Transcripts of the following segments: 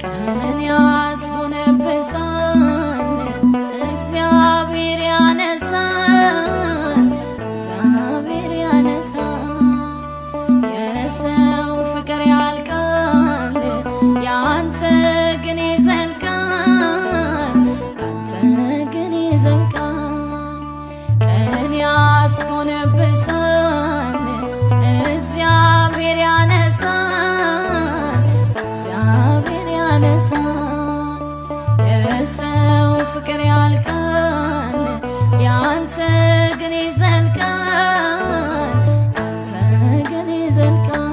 ቀን ያስጎነበሳል እግዚአብሔር ያነሳል እግዚአብሔር ያነሳል የሰው ፍቅር ያልቃል ያንተ ግን ይዘልቃል አንተ ግን ይዘልቃል ቀን ያስጎነበሳል እግዚአብሔር ያነሳል እግዚአብሔር ያነሳል የሰው ፍቅር ያልቃል ያንተ ግን ይዘልቃል አንተ ግን ይዘልቃል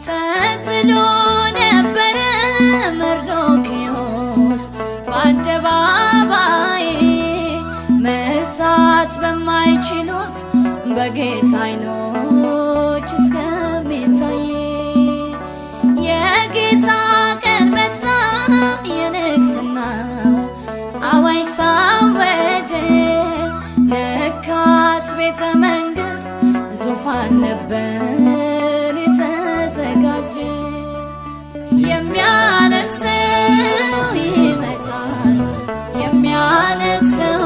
ተጥሎ ነበረ መርዶክዮስ በአደባባይ መርሳት በማይችሉት በጌታ ዓይኖች እስከሚታይ የጌታ ቀን መጣ የንግሥናው አዋጅ ታወጀ ለካስ ቤተ መንግሥት ዙፋን ነበር የተዘጋጀ የሚያነግሠው ይመጣል የሚያነግሠው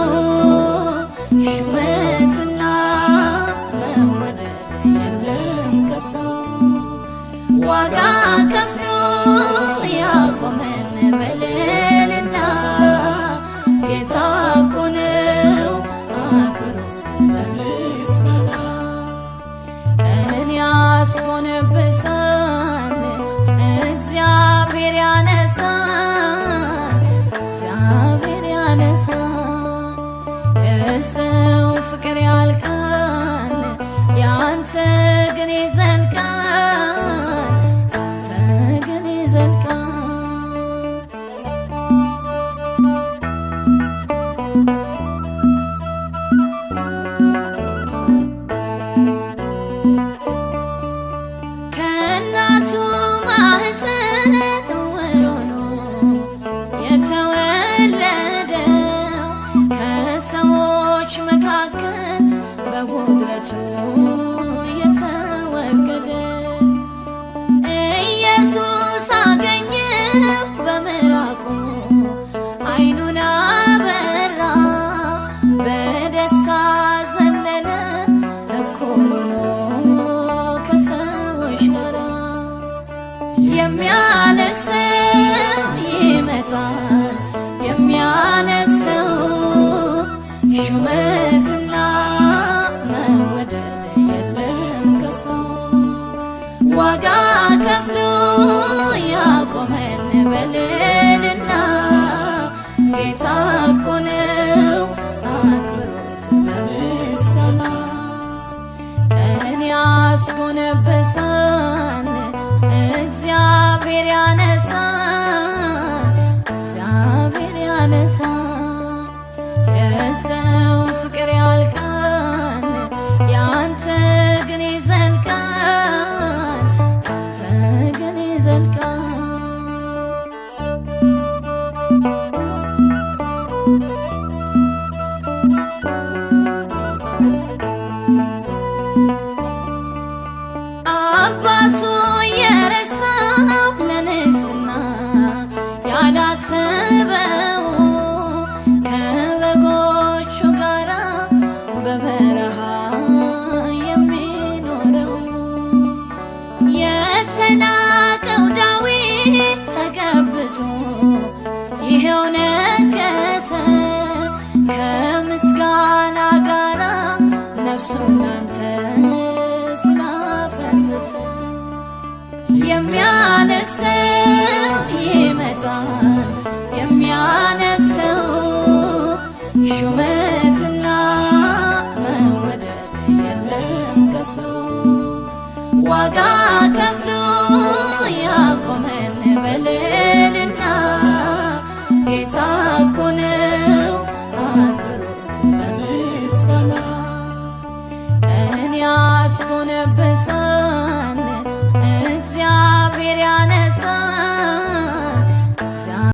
ሹመትና መወደድ የለም ከሰው ዋጋ ከፍሎ ያቆመን በልልና ጌታ እኮ ነው አክብሮት በምስጋና ቀን ያስጎነበሳል እግዚአብሔር ያነሳል እግዚአብሔር ያነሳል የሰው ፍቅር ያልቃል ያንተ ግን ይዘልቃል አንተ ግን ይዘልቃል ከእናቱ ማህፀን ዕውር ሆኖ የተወለደው ከሰዎች መካከል በጉድለቱ የተወገደ ኢየሱስ አገኘው በምራቁ ዓይኑን አበራ በደስታ ዘለለ እኩል ሆኖ ከሰዎች ጋር የሚያነግሠው ይመጣል የሚያነግሠው ሹመትና መወደድ የለም ከሰው ዋጋ ከፍሎ ያቆመን በልልና ጌታ እኮ ነው አክብሮት በምስጋና ቀን ያስጎነበሳል እግዚአብሔር ያነሳል እግዚአብሔር ያነሳል የሰው ፍቅር ያልቃል ያንተ ግን ይዘልቃል አንተ ግን ይዘልቃል አባቱ የረሳው ለንስና ያላሰበው ከበጎቹ ጋራ በበረሃ የሚኖረው የተናቀው ዳዊት ተቀብቶ ይኸው ነገሰ ከምስጋና ጋራ ነፍሱን ላንተ ስላፈሰሰ የሚያነግሠው